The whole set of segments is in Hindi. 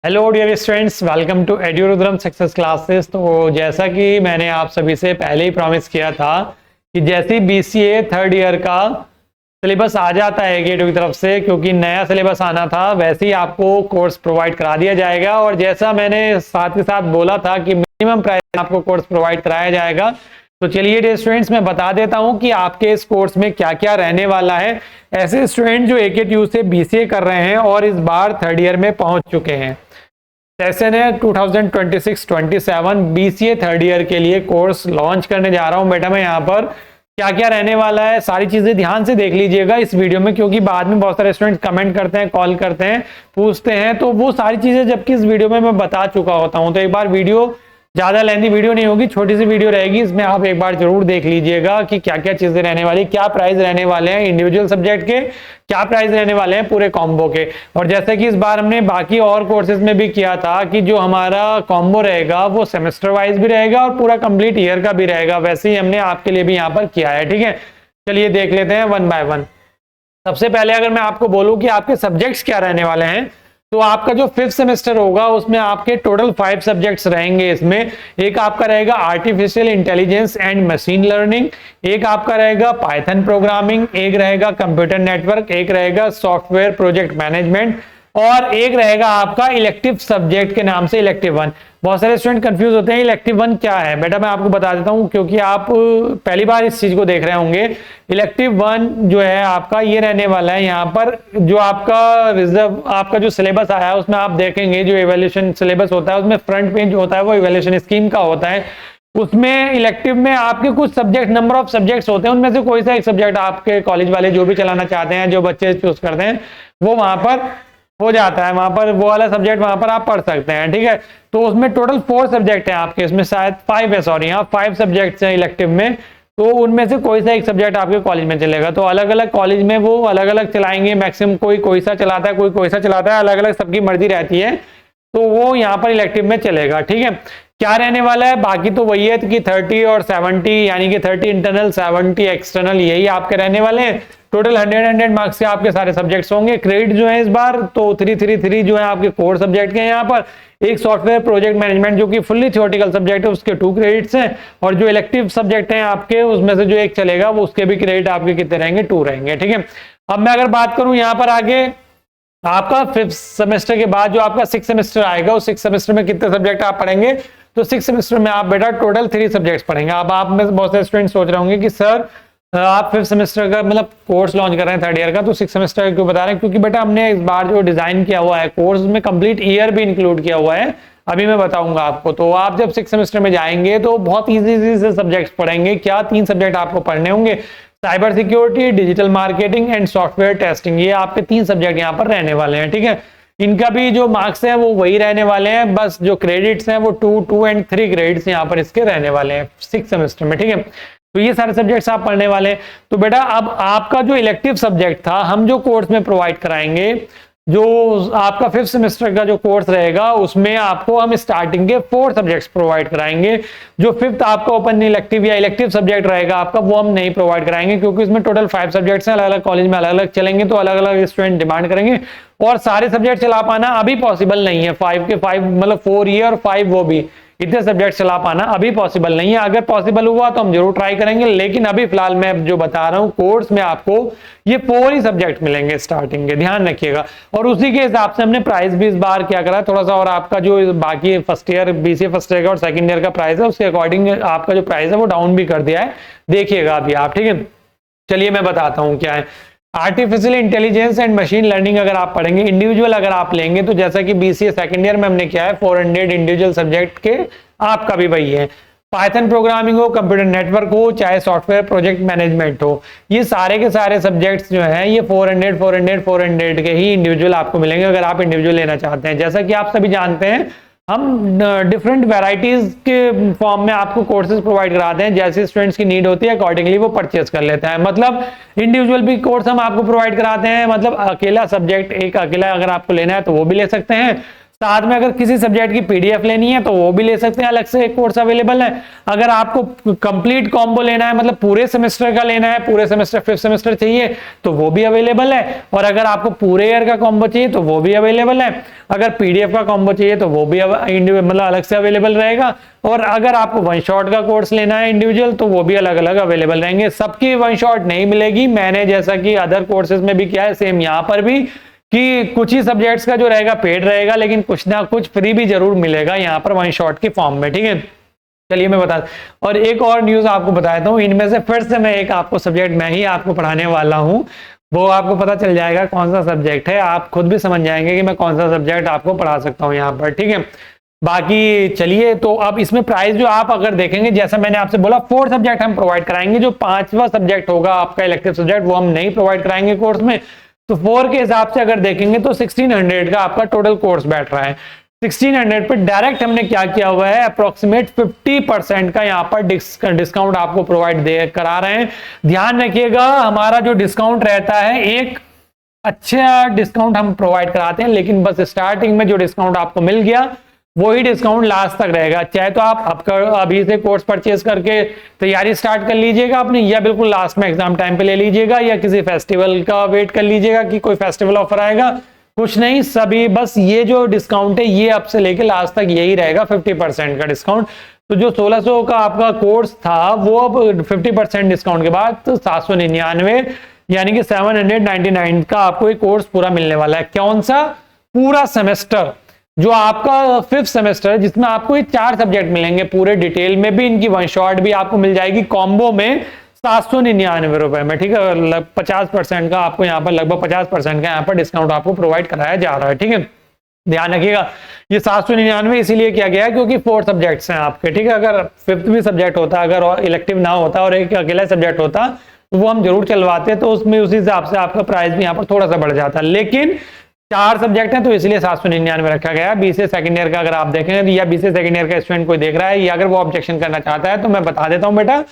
Hello dear students, welcome to एड्यूरुद्रम सक्सेस क्लासेस। तो जैसा कि मैंने आप सभी से पहले ही प्रॉमिस किया था कि जैसे ही बीसीए थर्ड ईयर का सिलेबस आ जाता है गेट की तरफ से, क्योंकि नया सिलेबस आना था, वैसे ही आपको कोर्स प्रोवाइड करा दिया जाएगा। और जैसा मैंने साथ के साथ बोला था कि मिनिमम प्राइस आपको कोर्स प्रोवाइड कराया जाएगा। तो चलिए डियर स्टूडेंट्स, मैं बता देता हूं कि आपके इस कोर्स में क्या क्या रहने वाला है। ऐसे स्टूडेंट जो AKTU से BCA कर रहे हैं और इस बार थर्ड ईयर में पहुंच चुके हैं, सेशन है 2026-27 BCA थर्ड ईयर के लिए कोर्स लॉन्च करने जा रहा हूं। बेटा मैं यहाँ पर क्या क्या रहने वाला है सारी चीजें ध्यान से देख लीजिएगा इस वीडियो में, क्योंकि बाद में बहुत सारे स्टूडेंट कमेंट करते हैं, कॉल करते हैं, पूछते हैं, तो वो सारी चीजें जबकि इस वीडियो में मैं बता चुका होता हूं। तो एक बार वीडियो ज्यादा लेंथी वीडियो नहीं होगी, छोटी सी वीडियो रहेगी, इसमें आप एक बार जरूर देख लीजिएगा कि क्या क्या चीजें रहने वाली, क्या प्राइस रहने वाले हैं इंडिविजुअल सब्जेक्ट के, क्या प्राइस रहने वाले हैं पूरे कॉम्बो के। और जैसे कि इस बार हमने बाकी और कोर्सेज में भी किया था कि जो हमारा कॉम्बो रहेगा वो सेमेस्टर वाइज भी रहेगा और पूरा कंप्लीट ईयर का भी रहेगा, वैसे ही हमने आपके लिए भी यहाँ पर किया है। ठीक है, चलिए देख लेते हैं वन बाय वन। सबसे पहले अगर मैं आपको बोलूं कि आपके सब्जेक्ट्स क्या रहने वाले हैं, तो आपका जो 5th सेमेस्टर होगा उसमें आपके टोटल 5 सब्जेक्ट्स रहेंगे। इसमें एक आपका रहेगा artificial intelligence and machine learning, एक आपका रहेगा पाइथन प्रोग्रामिंग, एक रहेगा कंप्यूटर नेटवर्क, एक रहेगा सॉफ्टवेयर प्रोजेक्ट मैनेजमेंट, और एक रहेगा आपका इलेक्टिव सब्जेक्ट के नाम से इलेक्टिव 1। बहुत सारे स्टूडेंट कंफ्यूज होते हैं इलेक्टिव 1 क्या है। बेटा मैं आपको बता देता हूं, क्योंकि आप पहली बार इस चीज को देख रहे होंगे। इलेक्टिव 1 जो है आपका ये रहने वाला है, यहाँ पर जो आपका रिजर्व आपका जो सिलेबस आया है उसमें आप देखेंगे जो इवैल्यूएशन सिलेबस होता है उसमें फ्रंट पेज जो होता है वो इवैल्यूएशन स्कीम का होता है। उसमें इलेक्टिव में आपके कुछ सब्जेक्ट, नंबर ऑफ सब्जेक्ट्स होते हैं, उनमें से कोई सा एक सब्जेक्ट आपके कॉलेज वाले जो भी चलाना चाहते हैं, जो बच्चे चूज करते हैं, वो वहां पर हो जाता है, वहां पर वो वाला सब्जेक्ट वहां पर आप पढ़ सकते हैं। ठीक है, तो उसमें टोटल 4 सब्जेक्ट हैं आपके, इसमें शायद 5 है, सॉरी यहाँ 5 सब्जेक्ट्स हैं इलेक्टिव में। तो उनमें से कोई सा एक सब्जेक्ट आपके कॉलेज में चलेगा। तो अलग अलग कॉलेज में वो अलग अलग चलाएंगे, मैक्सिमम कोई सा चलाता है, कोई सा चलाता है, अलग अलग सबकी मर्जी रहती है, तो वो यहाँ पर इलेक्टिव में चलेगा। ठीक है, क्या रहने वाला है बाकी तो वही है कि 30 और 70, यानी कि 30 इंटरनल 70 एक्सटर्नल, यही आपके रहने वाले हैं। टोटल 100 मार्क्स के आपके सारे सब्जेक्ट्स होंगे। क्रेडिट जो है इस बार तो 333 जो है आपके कोर सब्जेक्ट के हैं। यहाँ पर एक सॉफ्टवेयर प्रोजेक्ट मैनेजमेंट जो कि फुल्ली थियोरेटिकल सब्जेक्ट है, उसके 2 क्रेडिट्स हैं, और जो इलेक्टिव सब्जेक्ट हैं आपके उसमें से जो एक चलेगा वो उसके भी क्रेडिट आपके कितने रहेंगे, 2 रहेंगे। ठीक है, अब मैं अगर बात करूं यहाँ पर आगे आपका 5th सेमेस्टर के बाद जो आपका 6th सेमेस्टर आएगा, उस 6th सेमेस्टर में कितने सब्जेक्ट आप पढ़ेंगे, तो 6th सेमेस्टर में आप बेटा टोटल 3 सब्जेक्ट्स पढ़ेंगे। अब आप में बहुत सारे स्टूडेंट सोच रहे होंगे कि सर आप 5th सेमेस्टर का मतलब कोर्स लॉन्च कर रहे हैं थर्ड ईयर का, तो 6th सेमेस्टर क्यों बता रहे हैं? क्योंकि बेटा हमने इस बार जो डिजाइन किया हुआ है कोर्स में कंप्लीट ईयर भी इंक्लूड किया हुआ है, अभी मैं बताऊंगा आपको। तो आप जब 6th सेमेस्टर में जाएंगे तो बहुत इजी से सब्जेक्ट्स पढ़ेंगे। क्या 3 सब्जेक्ट आपको पढ़ने होंगे, cyber security, digital marketing and software testing, ये आपके 3 सब्जेक्ट यहाँ पर रहने वाले हैं। ठीक है, इनका भी जो मार्क्स है वो वही रहने वाले हैं, बस जो क्रेडिट्स हैं वो 2 एंड 3 क्रेडिट्स यहाँ पर इसके रहने वाले हैं 6th सेमेस्टर में। ठीक है, तो ये सारे सब्जेक्ट्स आप पढ़ने वाले हैं। तो बेटा अब आपका जो इलेक्टिव सब्जेक्ट था, हम जो कोर्स में प्रोवाइड कराएंगे, जो आपका 5th सेमेस्टर का जो कोर्स रहेगा उसमें आपको हम स्टार्टिंग के 4 सब्जेक्ट्स प्रोवाइड कराएंगे। जो 5th आपका ओपन इलेक्टिव या इलेक्टिव सब्जेक्ट रहेगा आपका, वो हम नहीं प्रोवाइड कराएंगे, क्योंकि इसमें टोटल 5 सब्जेक्ट्स हैं, अलग अलग कॉलेज में अलग अलग चलेंगे, तो अलग अलग स्टूडेंट डिमांड करेंगे, और सारे सब्जेक्ट चला पाना अभी पॉसिबल नहीं है। 5 के 5 मतलब 4 ये और 5 वो भी, इतने सब्जेक्ट चला पाना अभी पॉसिबल नहीं है। अगर पॉसिबल हुआ तो हम जरूर ट्राई करेंगे, लेकिन अभी फिलहाल मैं जो बता रहा हूं कोर्स में आपको ये 4 ही सब्जेक्ट मिलेंगे स्टार्टिंग के, ध्यान रखिएगा। और उसी के हिसाब से हमने प्राइस भी इस बार क्या करा थोड़ा सा, और आपका जो बाकी first year BCA first year का और सेकंड ईयर का प्राइस है उसके अकॉर्डिंग आपका जो प्राइस है वो डाउन भी कर दिया है, देखिएगा अभी आप। ठीक है, चलिए मैं बताता हूँ क्या है। Artificial intelligence and machine learning अगर आप पढ़ेंगे, इंडिविजुअल अगर आप लेंगे, तो जैसा कि BCA सेकंड ईयर में हमने किया है 400 इंडिविजुअल सब्जेक्ट के, आपका भी वही है। पाइथन प्रोग्रामिंग हो, कंप्यूटर नेटवर्क हो, चाहे सॉफ्टवेयर प्रोजेक्ट मैनेजमेंट हो, ये सारे के सारे सब्जेक्ट्स जो हैं ये 400 के ही इंडिविजुअल आपको मिलेंगे अगर आप इंडिविजुअल लेना चाहते हैं। जैसा कि आप सभी जानते हैं हम डिफरेंट वैरायटीज के फॉर्म में आपको कोर्सेज प्रोवाइड कराते हैं, जैसे स्टूडेंट्स की नीड होती है अकॉर्डिंगली वो परचेज कर लेते हैं। मतलब इंडिविजुअल भी कोर्स हम आपको प्रोवाइड कराते हैं, मतलब अकेला सब्जेक्ट एक अकेला अगर आपको लेना है तो वो भी ले सकते हैं, साथ में अगर किसी सब्जेक्ट की पीडीएफ लेनी है तो वो भी ले सकते हैं, अलग से एक कोर्स अवेलेबल है। अगर आपको कंप्लीट कॉम्बो लेना है, मतलब पूरे सेमेस्टर का लेना है, पूरे सेमेस्टर 5th सेमेस्टर चाहिए तो वो भी अवेलेबल है। और अगर आपको पूरे ईयर का कॉम्बो चाहिए तो वो भी अवेलेबल है। अगर पीडीएफ का कॉम्बो चाहिए तो वो भी मतलब अलग से अवेलेबल रहेगा। और अगर आपको वन शॉट का कोर्स लेना है इंडिविजुअल तो वो भी अलग अलग अवेलेबल रहेंगे। सबकी वन शॉट नहीं मिलेगी, मैंने जैसा कि अदर कोर्सेज में भी किया है सेम यहाँ पर भी, कि कुछ ही सब्जेक्ट्स का जो रहेगा पेड रहेगा, लेकिन कुछ ना कुछ फ्री भी जरूर मिलेगा यहाँ पर वन शॉट की फॉर्म में। ठीक है, चलिए मैं बता, और एक और न्यूज आपको बताता हूँ। इनमें से फिर से मैं एक आपको सब्जेक्ट मैं ही आपको पढ़ाने वाला हूँ, वो आपको पता चल जाएगा कौन सा सब्जेक्ट है, आप खुद भी समझ जाएंगे कि मैं कौन सा सब्जेक्ट आपको पढ़ा सकता हूँ यहाँ पर। ठीक है, बाकी चलिए, तो अब इसमें प्राइस जो आप अगर देखेंगे, जैसा मैंने आपसे बोला 4 सब्जेक्ट हम प्रोवाइड कराएंगे, जो 5वां सब्जेक्ट होगा आपका इलेक्टिव सब्जेक्ट वो हम नहीं प्रोवाइड कराएंगे कोर्स में। तो 4 के हिसाब से अगर देखेंगे तो 1600 का आपका टोटल कोर्स बैठ रहा है। 1600 पे डायरेक्ट हमने क्या किया हुआ है, अप्रोक्सीमेट 50% का यहाँ पर डिस्काउंट आपको प्रोवाइड करा रहे हैं। ध्यान रखिएगा, हमारा जो डिस्काउंट रहता है एक अच्छा डिस्काउंट हम प्रोवाइड कराते हैं, लेकिन बस स्टार्टिंग में जो डिस्काउंट आपको मिल गया वही डिस्काउंट लास्ट तक रहेगा। चाहे तो आप अभी से कोर्स परचेज करके तैयारी स्टार्ट कर लीजिएगा अपनी, या बिल्कुल लास्ट में एग्जाम टाइम पे ले लीजिएगा, या किसी फेस्टिवल का वेट कर लीजिएगा कि कोई फेस्टिवल ऑफर आएगा। कुछ नहीं, सभी बस ये जो डिस्काउंट है ये अब से लेके लास्ट तक यही रहेगा, 50% का डिस्काउंट। तो जो 1600 का आपका कोर्स था वो अब 50% डिस्काउंट के बाद तो 799 यानी कि 799 का आपको एक कोर्स पूरा मिलने वाला है। कौन सा? पूरा सेमेस्टर, जो आपका 5th सेमेस्टर है, जिसमें आपको ये 4 सब्जेक्ट मिलेंगे पूरे डिटेल में भी, इनकी वन शॉट भी आपको मिल जाएगी कॉम्बो में 799 रुपए में। ठीक है, 50% का आपको यहाँ पर, लगभग 50% का यहाँ पर डिस्काउंट आपको प्रोवाइड कराया जा रहा है। ठीक है, ध्यान रखिएगा, ये 799 इसीलिए किया गया है क्योंकि 4 सब्जेक्ट्स हैं आपके। ठीक है, अगर 5th भी सब्जेक्ट होता, अगर इलेक्टिव ना होता और एक अकेला सब्जेक्ट होता तो वो हम जरूर चलवाते, तो उसमें उसी हिसाब से आपका प्राइस भी यहाँ पर थोड़ा सा बढ़ जाता। लेकिन 4 सब्जेक्ट हैं तो इसलिए 799 रखा गया। बीसीए सेकंड ईयर का अगर आप देखें, या बीसीए सेकंड ईयर का स्टूडेंट कोई देख रहा है, या अगर वो ऑब्जेक्शन करना चाहता है तो मैं बता देता हूं बेटा,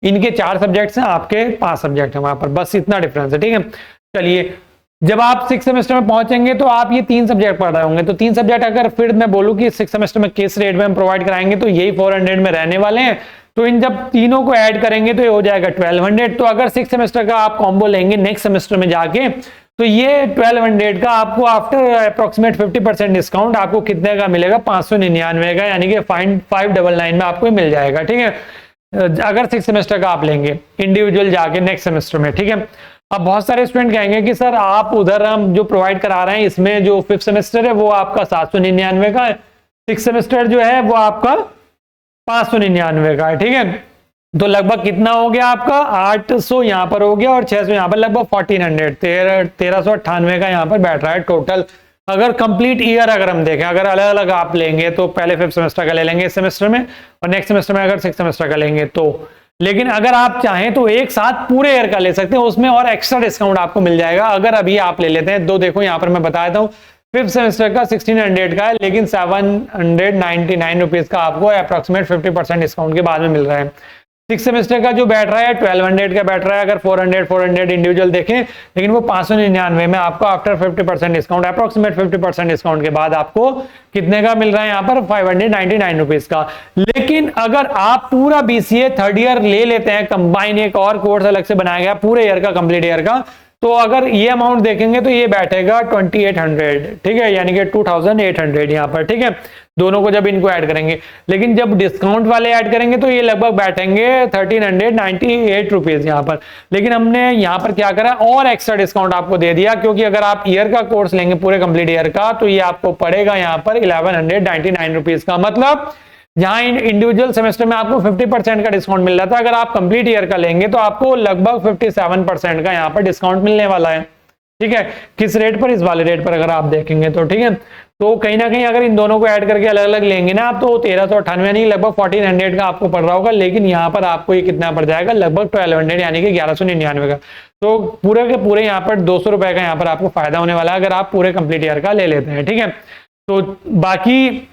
इनके 4 सब्जेक्ट्स हैं, आपके 5 सब्जेक्ट हैं वहां पर, बस इतना डिफरेंस है। ठीक है, चलिए, जब आप 6th सेमेस्टर में पहुंचेंगे तो आप ये 3 सब्जेक्ट पढ़ रहे होंगे, तो 3 सब्जेक्ट अगर फिर मैं बोलूं कि 6th सेमेस्टर में किस रेट में हम प्रोवाइड कराएंगे तो यही 400 में रहने वाले हैं। तो इन जब तीनों को ऐड करेंगे तो ये हो जाएगा 1200। तो अगर 6th सेमेस्टर का आप कॉम्बो लेंगे नेक्स्ट सेमेस्टर में जाके, तो ये 1200 का आपको आफ्टर अप्रोक्सीमेट 50% डिस्काउंट आपको कितने का मिलेगा? 599 का, यानी कि 599 में आपको मिल जाएगा। ठीक है, अगर 6th सेमेस्टर का आप लेंगे इंडिविजुअल जाके नेक्स्ट सेमेस्टर में। ठीक है, अब बहुत सारे स्टूडेंट कहेंगे कि सर आप उधर हम जो प्रोवाइड करा रहे हैं इसमें जो 5th सेमेस्टर है वो आपका 799 का है, 6th सेमेस्टर जो है वो आपका 599 का है। ठीक है, तो लगभग कितना हो गया आपका? 800 यहाँ पर हो गया और 600 यहाँ पर, लगभग 1400, 1398 का यहाँ पर बैठ रहा है टोटल। अगर कंप्लीट ईयर अगर हम देखें, अगर अलग अलग आप लेंगे तो पहले 5th सेमेस्टर का ले लेंगे इस सेमेस्टर में, और नेक्स्ट सेमेस्टर में अगर 6th सेमेस्टर का लेंगे तो। लेकिन अगर आप चाहें तो एक साथ पूरे ईयर का ले सकते हैं, उसमें और एक्स्ट्रा डिस्काउंट आपको मिल जाएगा अगर अभी आप ले लेते हैं। दो देखो यहाँ पर मैं बता देता हूँ, 5th सेमेस्टर का 1600 का है, लेकिन 799 रुपीज का आपको अप्रोक्सीमेट 50% डिस्काउंट के बाद में मिल रहा है। 6th सेमेस्टर का जो बैठ रहा है 1200 का बैठ रहा है, अगर 400 इंडिविजुअल देखें, लेकिन वो 599 में आपको आफ्टर 50% डिस्काउंट, अप्रोक्सीमेट 50% डिस्काउंट के बाद आपको कितने का मिल रहा है यहाँ पर? 599 रुपीज का। लेकिन अगर आप पूरा बीसीए 3rd ईयर ले लेते हैं कंबाइन, एक और कोर्स अलग से बनाया गया पूरे ईयर का, कंप्लीट ईयर का, तो अगर ये अमाउंट देखेंगे तो ये बैठेगा 2800। ठीक है, यानी कि 2800 यहाँ पर। ठीक है, दोनों को जब इनको ऐड करेंगे, लेकिन जब डिस्काउंट वाले ऐड करेंगे तो ये लगभग बैठेंगे 1398 रुपीज यहाँ पर। लेकिन हमने यहाँ पर क्या करा, और एक्स्ट्रा डिस्काउंट आपको दे दिया, क्योंकि अगर आप ईयर का कोर्स लेंगे पूरे कंप्लीट ईयर का तो ये आपको पड़ेगा यहाँ पर 1199 रुपीज का। मतलब जहां इंडिविजुअल सेमेस्टर में आपको 50% का डिस्काउंट मिल रहा था, अगर आप कंप्लीट ईयर का लेंगे तो आपको लगभग 57% का यहाँ पर डिस्काउंट मिलने वाला है। ठीक है, किस रेट पर? इस वाले रेट पर अगर आप देखेंगे तो। ठीक है, तो कहीं ना कहीं अगर इन दोनों को ऐड करके अलग अलग लेंगे ना आप, तो 1398 नहीं, लगभग 1400 का आपको पड़ रहा होगा। लेकिन यहाँ पर आपको ये कितना पड़ जाएगा? लगभग 1200, यानी कि 1199 का। तो पूरे के पूरे यहाँ पर 200 रुपए का यहाँ पर आपको फायदा होने वाला है अगर आप पूरे कंप्लीट ईयर का ले लेते हैं। ठीक है, तो बाकी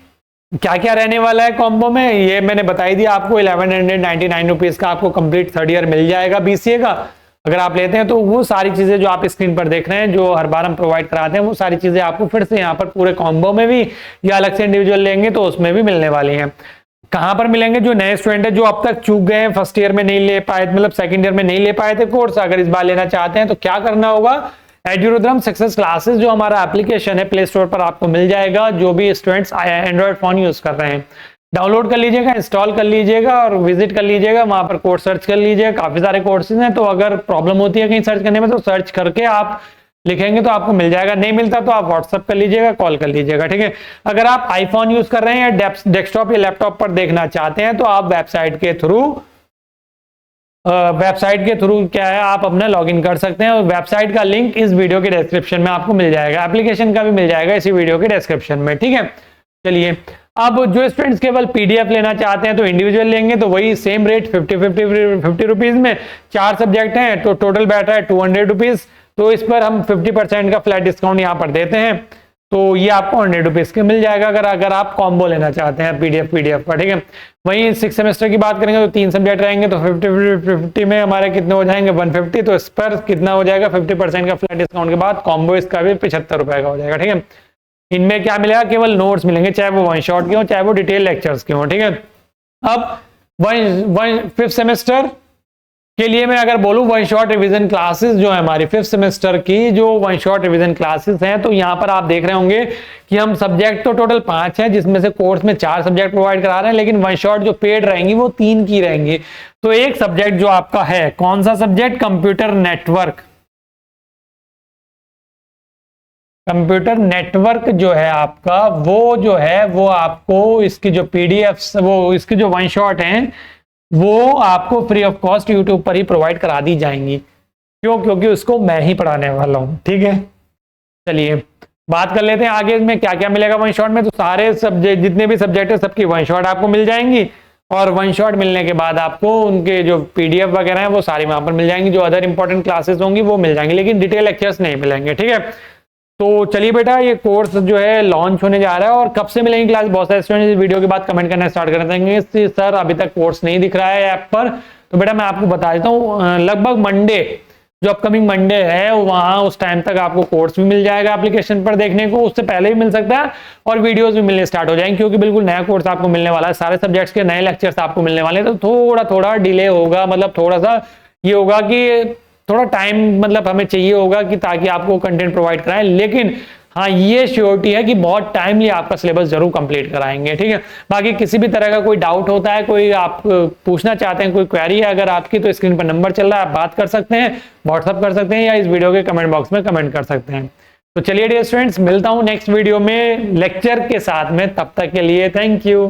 क्या क्या रहने वाला है कॉम्बो में ये मैंने बताई दिया आपको। 1199 रुपीज का आपको कंप्लीट 3rd ईयर मिल जाएगा बीसीए का, अगर आप लेते हैं तो वो सारी चीजें जो आप स्क्रीन पर देख रहे हैं, जो हर बार हम प्रोवाइड कराते हैं, वो सारी चीजें आपको फिर से यहाँ पर पूरे कॉम्बो में भी या अलग से इंडिविजुअल लेंगे तो उसमें भी मिलने वाली हैं। कहां पर मिलेंगे? जो नए स्टूडेंट है, जो अब तक चूक गए हैं, फर्स्ट ईयर में नहीं ले पाए, मतलब सेकंड ईयर में नहीं ले पाए थे कोर्स, अगर इस बार लेना चाहते हैं तो क्या करना होगा? एड्यूरुद्रम सक्सेस क्लासेस जो हमारा एप्लीकेशन है प्ले स्टोर पर आपको मिल जाएगा। जो भी स्टूडेंट्स एंड्रॉइड फोन यूज कर रहे हैं, डाउनलोड कर लीजिएगा, इंस्टॉल कर लीजिएगा और विजिट कर लीजिएगा, वहां पर कोर्स सर्च कर लीजिएगा। काफी सारे कोर्सेज हैं, तो अगर प्रॉब्लम होती है कहीं सर्च करने में तो सर्च करके आप लिखेंगे तो आपको मिल जाएगा। नहीं मिलता तो आप व्हाट्सअप कर लीजिएगा, कॉल कर लीजिएगा, ठीक है। अगर आप आईफोन यूज कर रहे हैं या डेस्कटॉप या लैपटॉप पर देखना चाहते हैं तो आप वेबसाइट के थ्रू क्या है, आप अपना लॉगिन कर सकते हैं। और वेबसाइट का लिंक इस वीडियो के डिस्क्रिप्शन में आपको मिल जाएगा, एप्लीकेशन का भी मिल जाएगा इसी वीडियो के डिस्क्रिप्शन में, ठीक है। चलिए, अब जो स्टूडेंट्स केवल पीडीएफ लेना चाहते हैं तो इंडिविजुअल लेंगे तो वही सेम रेट 50 रुपीज में 4 सब्जेक्ट हैं तो टोटल बैठ रहा है 200 रुपीज। तो इस पर हम 50% का फ्लैट डिस्काउंट यहाँ पर देते हैं, तो ये आपको 100 रुपीज के मिल जाएगा अगर आप कॉम्बो लेना चाहते हैं पीडीएफ का, ठीक है। वहीं 6 सेमेस्टर की बात करेंगे तो 3 सब्जेक्ट रहेंगे तो 50 में हमारे कितने हो जाएंगे? 150। तो इस पर कितना हो जाएगा? 50% का फ्लैट डिस्काउंट के बाद कॉम्बो इसका भी 75 रुपए का हो जाएगा, ठीक है। इनमें क्या मिलेगा? केवल नोट्स मिलेंगे, चाहे वो वन शॉट के हो चाहे वो डिटेल लेक्चर्स के हो, ठीक है। अब 5th सेमेस्टर के लिए मैं अगर बोलूं वन शॉट रिवीजन क्लासेस जो है हमारी 5th सेमेस्टर की जो वन शॉट रिवीजन क्लासेस हैं, तो यहां पर आप देख रहे होंगे कि हम सब्जेक्ट तो टोटल 5 हैं, जिसमें से कोर्स में 4 सब्जेक्ट प्रोवाइड करा रहे हैं, लेकिन वन शॉट जो पेड रहेंगी वो 3 की रहेंगी। तो एक सब्जेक्ट जो आपका है, कौन सा सब्जेक्ट? कंप्यूटर नेटवर्क जो है आपका, वो आपको इसकी जो पीडीएफ, वो इसकी जो वन शॉट हैं वो आपको फ्री ऑफ कॉस्ट यूट्यूब पर ही प्रोवाइड करा दी जाएंगी। क्यों? क्योंकि उसको मैं ही पढ़ाने वाला हूं, ठीक है। चलिए बात कर लेते हैं आगे में क्या क्या मिलेगा वन शॉट में। तो सारे सब्जेक्ट, जितने भी सब्जेक्ट है, सबकी वन शॉट आपको मिल जाएंगी और वन शॉट मिलने के बाद आपको उनके जो पीडीएफ वगैरह हैं वो सारी वहां पर मिल जाएंगी। जो अदर इंपॉर्टेंट क्लासेस होंगी वो मिल जाएंगी, लेकिन डिटेल लेक्चर्स नहीं मिलेंगे, ठीक है। तो चलिए बेटा, ये कोर्स जो है लॉन्च होने जा रहा है और कब से मिलेंगी क्लास? बहुत सारे स्टूडेंट इस वीडियो के बाद कमेंट करना स्टार्ट कर देंगे, सर अभी तक कोर्स नहीं दिख रहा है ऐप पर। तो बेटा मैं आपको बता देता हूँ, लगभग मंडे, जो अपकमिंग मंडे है, वहां उस टाइम तक आपको कोर्स भी मिल जाएगा एप्लीकेशन पर देखने को, उससे पहले भी मिल सकता है और वीडियोस भी मिलने स्टार्ट हो जाएंगे, क्योंकि बिल्कुल नया कोर्स आपको मिलने वाला है, सारे सब्जेक्ट्स के नए लेक्चर्स आपको मिलने वाले हैं। तो थोड़ा डिले होगा, मतलब थोड़ा सा ये होगा कि थोड़ा टाइम मतलब हमें चाहिए होगा कि ताकि आपको कंटेंट प्रोवाइड कराएं, लेकिन हाँ ये श्योरिटी है कि बहुत टाइमली आपका सिलेबस जरूर कंप्लीट कराएंगे, ठीक है। बाकी किसी भी तरह का कोई डाउट होता है, कोई आप पूछना चाहते हैं, कोई क्वेरी है अगर आपकी, तो स्क्रीन पर नंबर चल रहा है, आप बात कर सकते हैं, व्हाट्सअप कर सकते हैं या इस वीडियो के कमेंट बॉक्स में कमेंट कर सकते हैं। तो चलिए डियर स्टूडेंट्स, मिलता हूं नेक्स्ट वीडियो में लेक्चर के साथ में, तब तक के लिए थैंक यू।